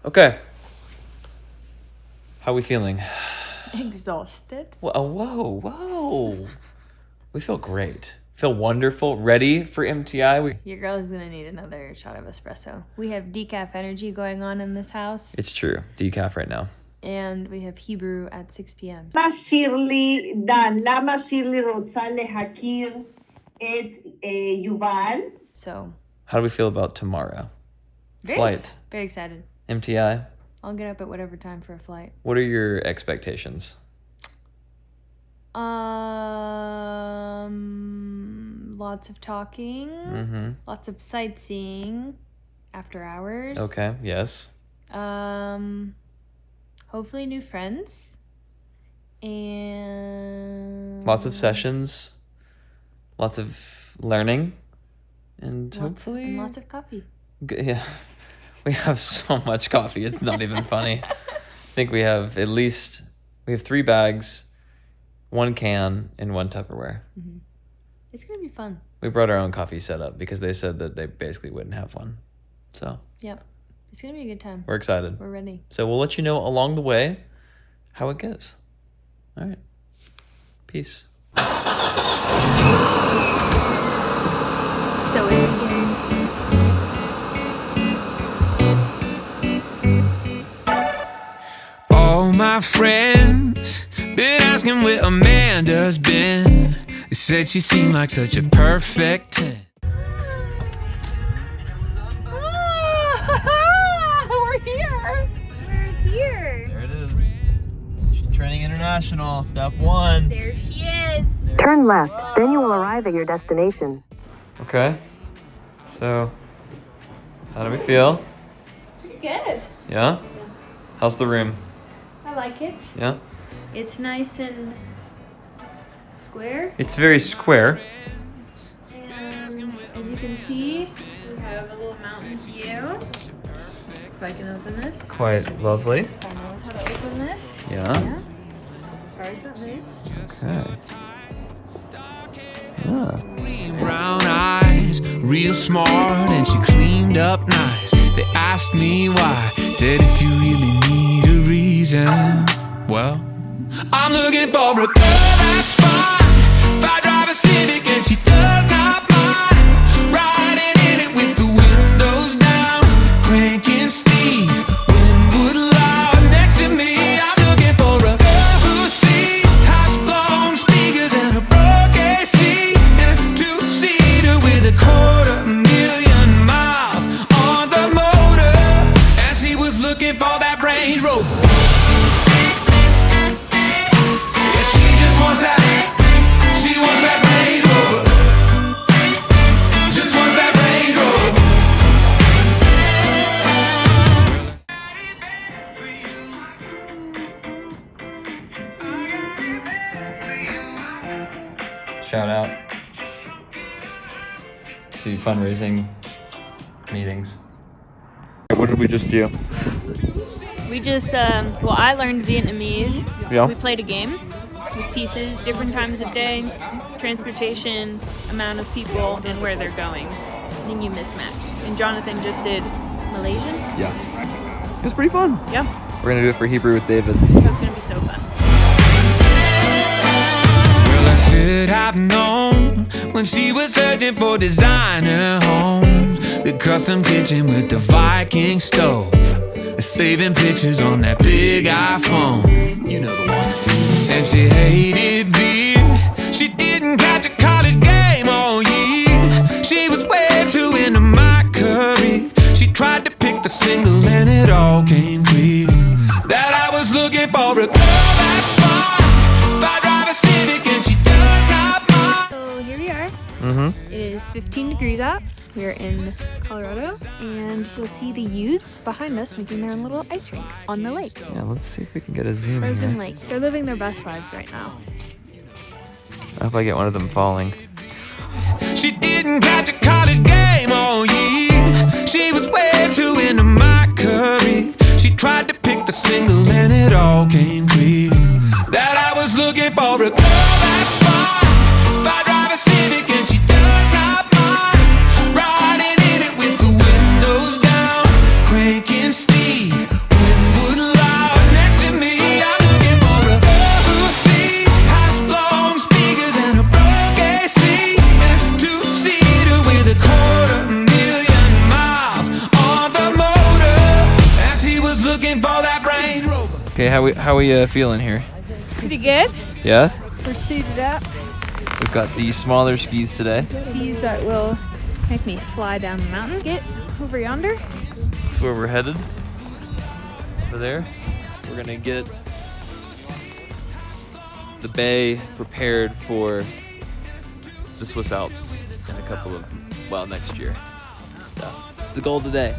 Okay. How are we feeling? Exhausted. Whoa. We feel great. Feel wonderful. Ready for MTI. Your girl is gonna need another shot of espresso. We have decaf energy going on in this house. It's true. Decaf right now. And we have Hebrew at 6 p.m. Shirley Dan, lama Shirley רוצה להכיר את יובל. So. How do we feel about tomorrow? Flight. Very excited. MTI. I'll get up at whatever time for a flight. What are your expectations? Lots of talking. Mm-hmm. Lots of sightseeing after hours. Okay, yes. Hopefully new friends. And lots of sessions. Lots of learning. And hopefully... lots of coffee. Yeah. We have so much coffee. It's not even funny. I think we have 3 bags, 1 can, and 1 Tupperware. Mm-hmm. It's going to be fun. We brought our own coffee setup because they said that they basically wouldn't have one. So. Yep. It's going to be a good time. We're excited. We're ready. So we'll let you know along the way how it goes. All right. Peace. So it begins. All my friends been asking where Amanda's been. They said she seemed like such a perfect 10. We're here. Where's here? There it is. Training International, step 1. There she is. Turn left, then you will arrive at your destination. Okay. So, how do we feel? Pretty good. Yeah? How's the room? I like it. Yeah? It's nice and square. It's very square. And as you can see, we have a little mountain view. If I can open this. Quite lovely. I know how to open this. Yeah. That's as far as that moves. Okay. Yeah. Green brown eyes, real smart, and she cleaned up nice. They asked me why, said if you really need a reason, well, I'm looking for a girl that's fine. If I drive a Civic and she does not mind, riding in it with the windows down, cranking Steve, Winwood loud next to me. I'm looking for a girl who's seen house-blown speakers and a broke AC and a 2-seater with a 250,000 miles on the motor, and she was looking for that Range Rover. Yeah, she just wants that. She wants that Range Rover. Just wants that Range Rover. Shout out to fundraising meetings. What did we just do? We just, I learned Vietnamese. Yeah. We played a game with pieces, different times of day, transportation, amount of people, and where they're going. And then you mismatch. And Jonathan just did Malaysian. Yeah. It was pretty fun. Yeah. We're going to do it for Hebrew with David. That's going to be so fun. Well, I should have known when she was searching for designer homes, the custom kitchen with the Viking stove, the saving pictures on that big iPhone. You know the one. And she hated beer. She didn't catch a college game all year. She was way too into my curry. She tried to pick the single and it all came clear that I was looking for a girl that's fine. If I drive a Civic and she does not mind. So here we are. Mm-hmm. It is 15 degrees out. We're in Colorado, and you'll see the youths behind us making their own little ice rink on the lake. Yeah, let's see if we can get a zoom in Frozen here. Lake. They're living their best lives right now. I hope I get one of them falling. She didn't catch a college game all year. She was way too into my curry. She tried to pick the single and it all came clear that I was looking for a girl that's fine. If I drive a Civic and she does not mind, riding in it with the windows down, cranking Steve, Okay, how we feeling here? Pretty good. Yeah? We're suited up. We've got the smaller skis today. Skis that will make me fly down the mountain. Get over yonder. That's where we're headed. Over there. We're gonna get the bay prepared for the Swiss Alps in a couple of, next year. So it's the goal today.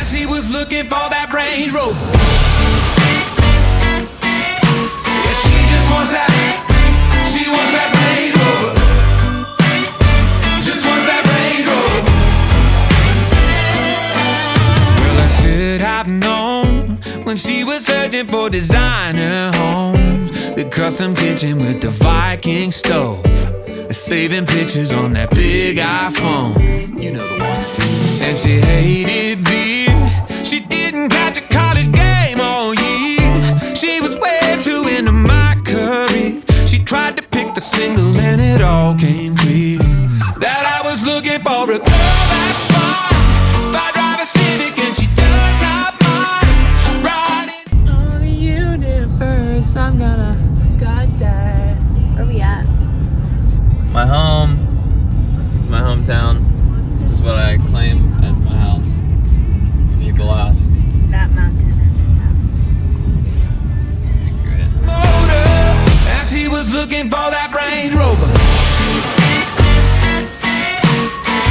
As he was looking for that Range Rover. Yeah, she just wants that. She wants that Range Rover. Just wants that Range Rover. Well, I should have known when she was searching for designer homes, the custom kitchen with the Viking stove, saving pictures on that big iPhone. You know the one. And she hated beer. She didn't catch a college game all year. She was way too into my career. She tried to pick the single and it all came clear that I was looking for a girl that's fine. If I drive a Civic and she does not mind riding On the universe, I'm gonna got that. Where we at? My home. This is my hometown. This is what I claim as my house. People ask. That mountain is his house. Great. motor as he was looking for that Range Rover.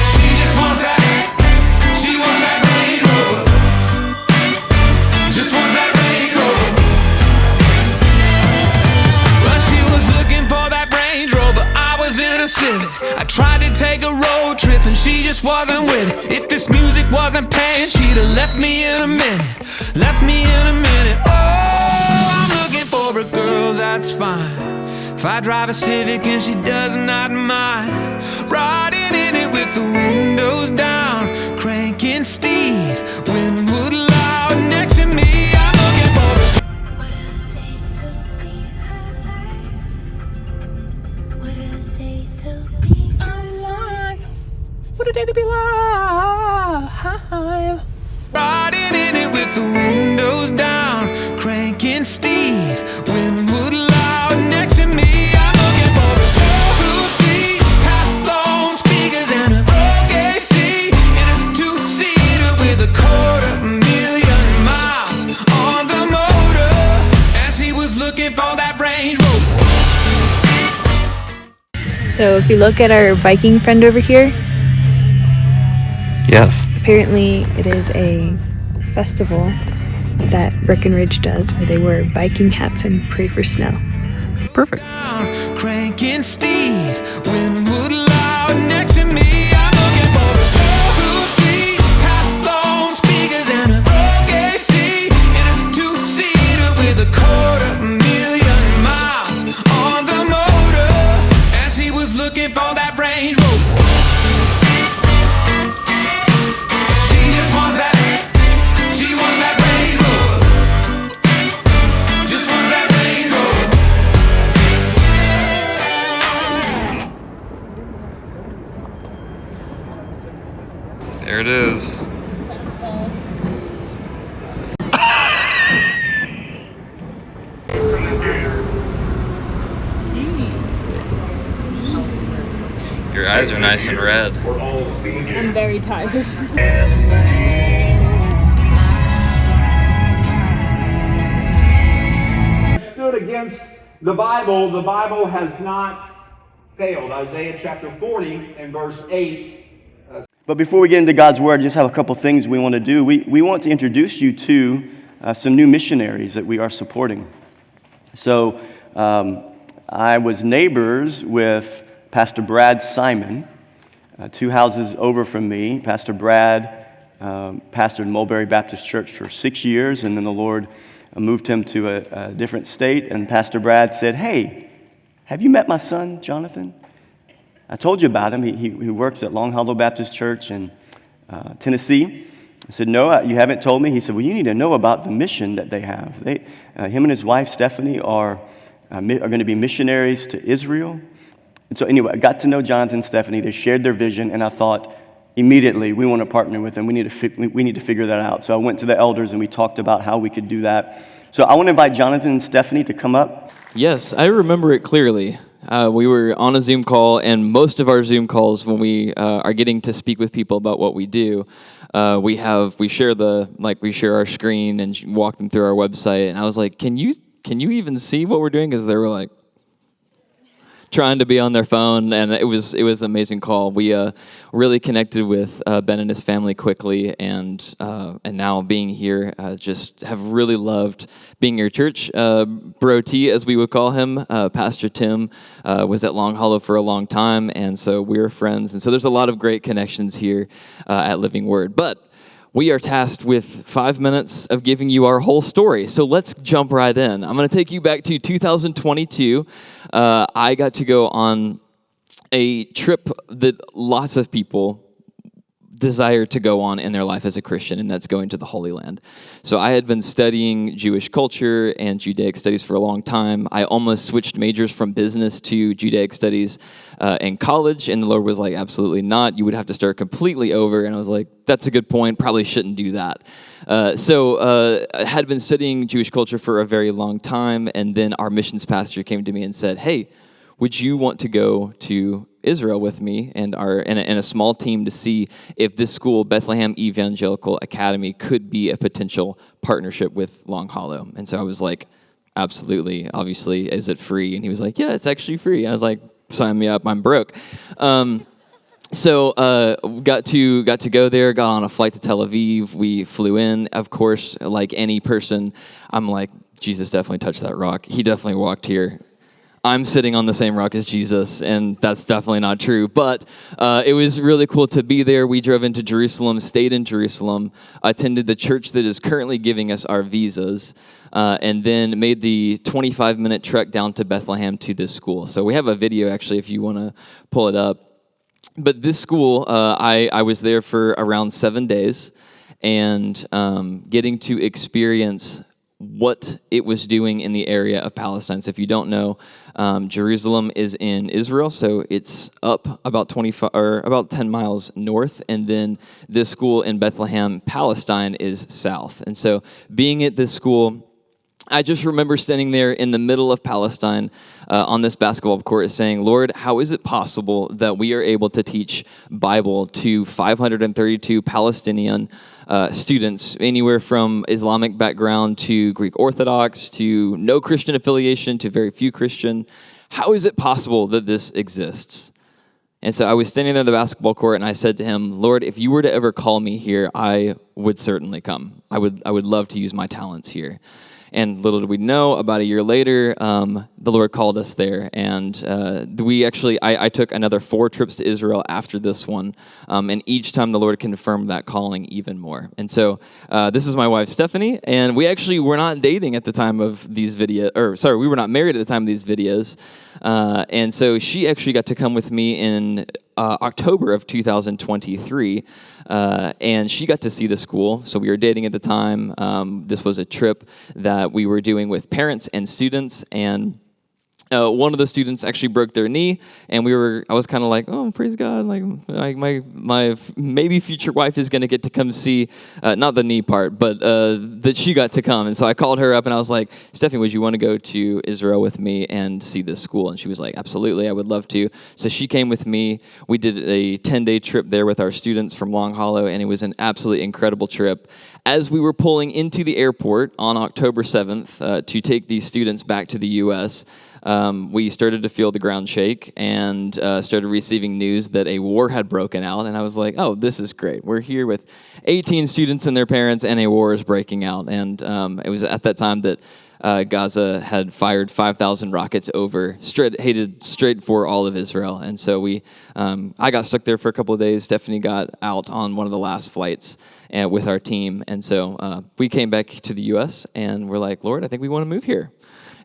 She just wants that. She wants that Range Rover. Just wants that Range Rover. Well, she was looking for that Range Rover. I was in a Civic. I tried to take a road trip and she just wasn't with it. If this music wasn't paying, she'd have left me in a minute. Left me in a minute. Oh, I'm looking for a girl that's fine. If I drive a Civic and she does not mind riding in it with the windows down, cranking Steve, Winwood loud next to me. I'm looking for a What a day to be alive. riding in it with the windows down, cranking Steve, Winwood loud next to me. I'm looking for a girl who's seen has blown speakers and a broke AC in a two-seater with 250,000 miles on the motor. As he was looking for that Range Rover. So if you look at our biking friend over here, Yes. apparently it is a festival that Breckenridge does where they wear biking hats and pray for snow. Perfect. Cranking Steve, Winwood loud next to me. I'm looking for a girl who's seen has blown speakers and a broke AC in a two-seater with 250,000 miles on the motor. As he was looking for that Range Rover. She just wants that. She wants that Range Rover. Just wants that Range Rover. There it is. Your eyes are nice and red. I'm very tired. Stood against the Bible has not failed. Isaiah chapter 40 and verse 8. But before we get into God's Word, I just have a couple things we want to do. We want to introduce you to some new missionaries that we are supporting. So I was neighbors with Pastor Brad Simon, 2 houses over from me. Pastor Brad pastored Mulberry Baptist Church for 6 years, and then the Lord moved him to a different state. And Pastor Brad said, "Hey, have you met my son, Jonathan? I told you about him. He works at Long Hollow Baptist Church in Tennessee." I said, "No, you haven't told me." He said, "Well, you need to know about the mission that they have. Him and his wife, Stephanie, are going to be missionaries to Israel." And so anyway, I got to know Jonathan and Stephanie. They shared their vision, and I thought immediately, we want to partner with them. We need to figure that out. So I went to the elders, and we talked about how we could do that. So I want to invite Jonathan and Stephanie to come up. Yes, I remember it clearly. We were on a Zoom call, and most of our Zoom calls, when we are getting to speak with people about what we do, we share our screen and walk them through our website. And I was like, can you even see what we're doing? Because they were like trying to be on their phone, and it was an amazing call. We really connected with Ben and his family quickly, and now being here, just have really loved being your church. Bro T, as we would call him, Pastor Tim, was at Long Hollow for a long time, and so we're friends. And so there's a lot of great connections here at Living Word. But we are tasked with 5 minutes of giving you our whole story. So let's jump right in. I'm going to take you back to 2022. I got to go on a trip that lots of people desire to go on in their life as a Christian, and that's going to the Holy Land. So I had been studying Jewish culture and Judaic studies for a long time. I almost switched majors from business to Judaic studies in college, and the Lord was like, absolutely not. You would have to start completely over. And I was like, that's a good point. Probably shouldn't do that. So I had been studying Jewish culture for a very long time, and then our missions pastor came to me and said, hey, would you want to go to Israel with me and a small team to see if this school, Bethlehem Evangelical Academy, could be a potential partnership with Long Hollow? And so I was like, absolutely, obviously, is it free? And he was like, yeah, it's actually free. I was like, sign me up, I'm broke. So got to go there, got on a flight to Tel Aviv. We flew in. Of course, like any person, I'm like, Jesus definitely touched that rock. He definitely walked here. I'm sitting on the same rock as Jesus, and that's definitely not true. But it was really cool to be there. We drove into Jerusalem, stayed in Jerusalem, attended the church that is currently giving us our visas, and then made the 25-minute trek down to Bethlehem to this school. So we have a video, actually, if you want to pull it up. But this school, I was there for around 7 days, and getting to experience what it was doing in the area of Palestine. So if you don't know, Jerusalem is in Israel, so it's up about 10 miles north, and then this school in Bethlehem, Palestine, is south. And so being at this school, I just remember standing there in the middle of Palestine on this basketball court saying, Lord, how is it possible that we are able to teach Bible to 532 Palestinian students, anywhere from Islamic background to Greek Orthodox to no Christian affiliation to very few Christian? How is it possible that this exists? And so I was standing there in the basketball court, and I said to him, Lord, if you were to ever call me here, I would certainly come. I would love to use my talents here. And little did we know, about a year later, the Lord called us there. And I took another 4 trips to Israel after this one. And each time the Lord confirmed that calling even more. And so this is my wife, Stephanie. And we actually were not dating at the time of these videos. We were not married at the time of these videos. And so she actually got to come with me in October of 2023, and she got to see the school. So we were dating at the time. This was a trip that we were doing with parents and students, and one of the students actually broke their knee, and I was kind of like, oh, praise God, like my maybe future wife is going to get to come see, not the knee part, but that she got to come. And so I called her up, and I was like, Stephanie, would you want to go to Israel with me and see this school? And she was like, absolutely, I would love to. So she came with me. We did a 10-day trip there with our students from Long Hollow, and it was an absolutely incredible trip. As we were pulling into the airport on October 7th to take these students back to the U.S., we started to feel the ground shake and started receiving news that a war had broken out. And I was like, oh, this is great. We're here with 18 students and their parents, and a war is breaking out. And it was at that time that Gaza had fired 5,000 rockets headed straight for all of Israel. And so I got stuck there for a couple of days. Stephanie got out on one of the last flights with our team. And so we came back to the U.S., and we're like, Lord, I think we want to move here.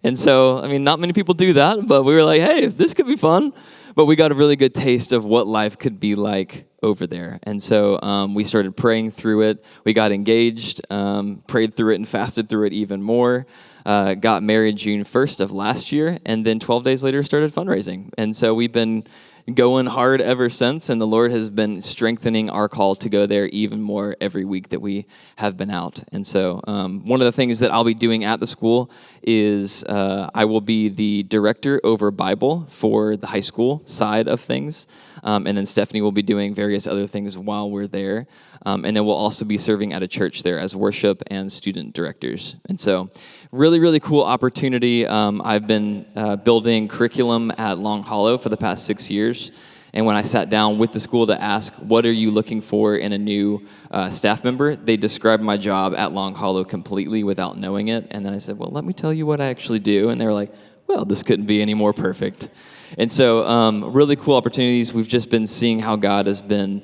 And so, I mean, not many people do that, but we were like, hey, this could be fun. But we got a really good taste of what life could be like over there. And so we started praying through it. We got engaged, prayed through it, and fasted through it even more. Got married June 1st of last year, and then 12 days later started fundraising. And so we've been going hard ever since, and the Lord has been strengthening our call to go there even more every week that we have been out. And so one of the things that I'll be doing at the school is I will be the director over Bible for the high school side of things, and then Stephanie will be doing various other things while we're there, and then we'll also be serving at a church there as worship and student directors. And so really, really cool opportunity. I've been building curriculum at Long Hollow for the past 6 years. And when I sat down with the school to ask, what are you looking for in a new staff member, they described my job at Long Hollow completely without knowing it. And then I said, well, let me tell you what I actually do. And they were like, well, this couldn't be any more perfect. And so really cool opportunities. We've just been seeing how God has been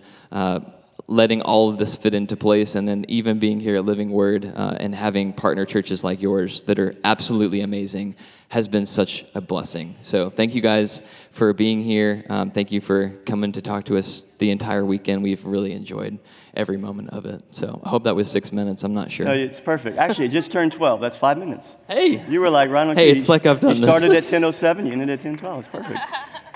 letting all of this fit into place, and then even being here at Living Word and having partner churches like yours that are absolutely amazing has been such a blessing. So thank you guys for being here. Thank you for coming to talk to us the entire weekend. We've really enjoyed every moment of it. So I hope that was 6 minutes. I'm not sure. No, it's perfect. Actually, it just turned 12. That's 5 minutes. Hey! You were like right on Hey, cue. it's like I've done You started this. at 10:07, you ended at 10:12. It's perfect.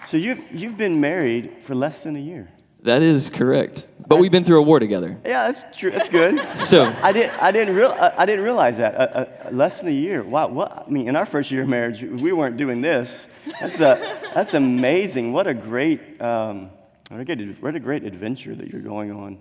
So you've been married for less than a year. That is correct. But we've been through a war together. Yeah, that's true. That's good. So I didn't realize that. Less than a year. Wow. What? I mean, in our first year of marriage, we weren't doing this. That's amazing. What a great adventure that you're going on.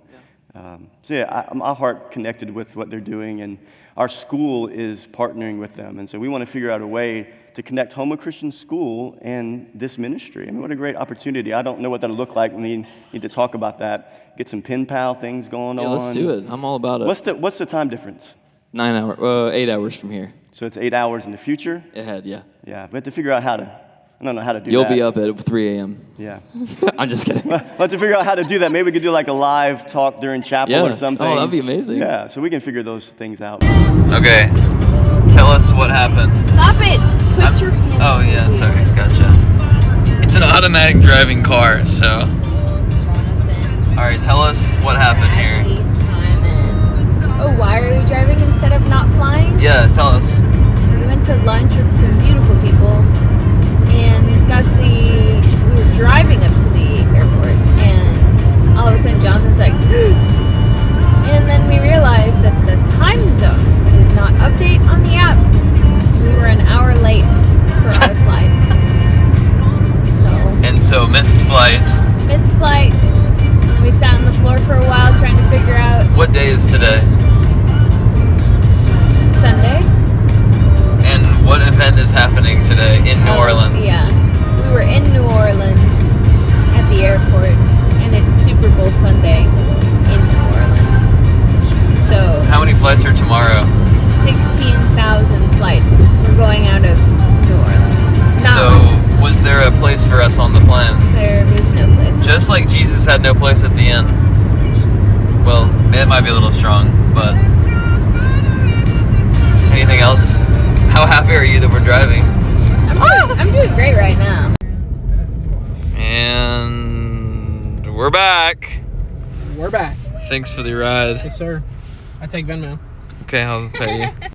So yeah, my heart connected with what they're doing, and our school is partnering with them, and so we want to figure out a way to connect Houma Christian School and this ministry. I mean, what a great opportunity. I don't know what that'll look like. We need to talk about that. Get some pen pal things going on. yeah, let's do it. I'm all about it. What's the time difference? 8 hours from here. So it's 8 hours in the future? Ahead, yeah. Yeah, we have to figure out how to, I don't know how to do You'll that. be up at 3 a.m. Yeah. I'm just kidding. We'll have to figure out how to do that. Maybe we could do like a live talk during chapel Yeah. or something. Oh, that'd be amazing. Yeah, so we can figure those things out. Okay. Tell us what happened. Stop it! Put your hand Oh, yeah, sorry. Gotcha. It's an automatic driving car, so. Alright, tell us what happened here. Oh, why are we driving instead of not flying? Yeah, tell us. We went to lunch with some beautiful people, and we were driving up to the airport, and all of a sudden Jonathan's like, and then we realized that the time zone did not update on the app. We were an hour late for our flight. So missed flight. Missed flight. And we sat on the floor for a while trying to figure out What day is today? Sunday. And what event is happening today in New Orleans? Yeah. We were in New Orleans at the airport, and it's Super Bowl Sunday in New Orleans. So How many flights are tomorrow? 16,000 flights were going out of New Orleans. Not once. So, was there a place for us on the plane? There was no place. Just like Jesus had no place at the end. Well, it might be a little strong, but. Anything else? How happy are you that we're driving? I'm doing great right now. And we're back. We're back. Thanks for the ride. Yes, sir. I take Venmo. Okay, I'll pay you.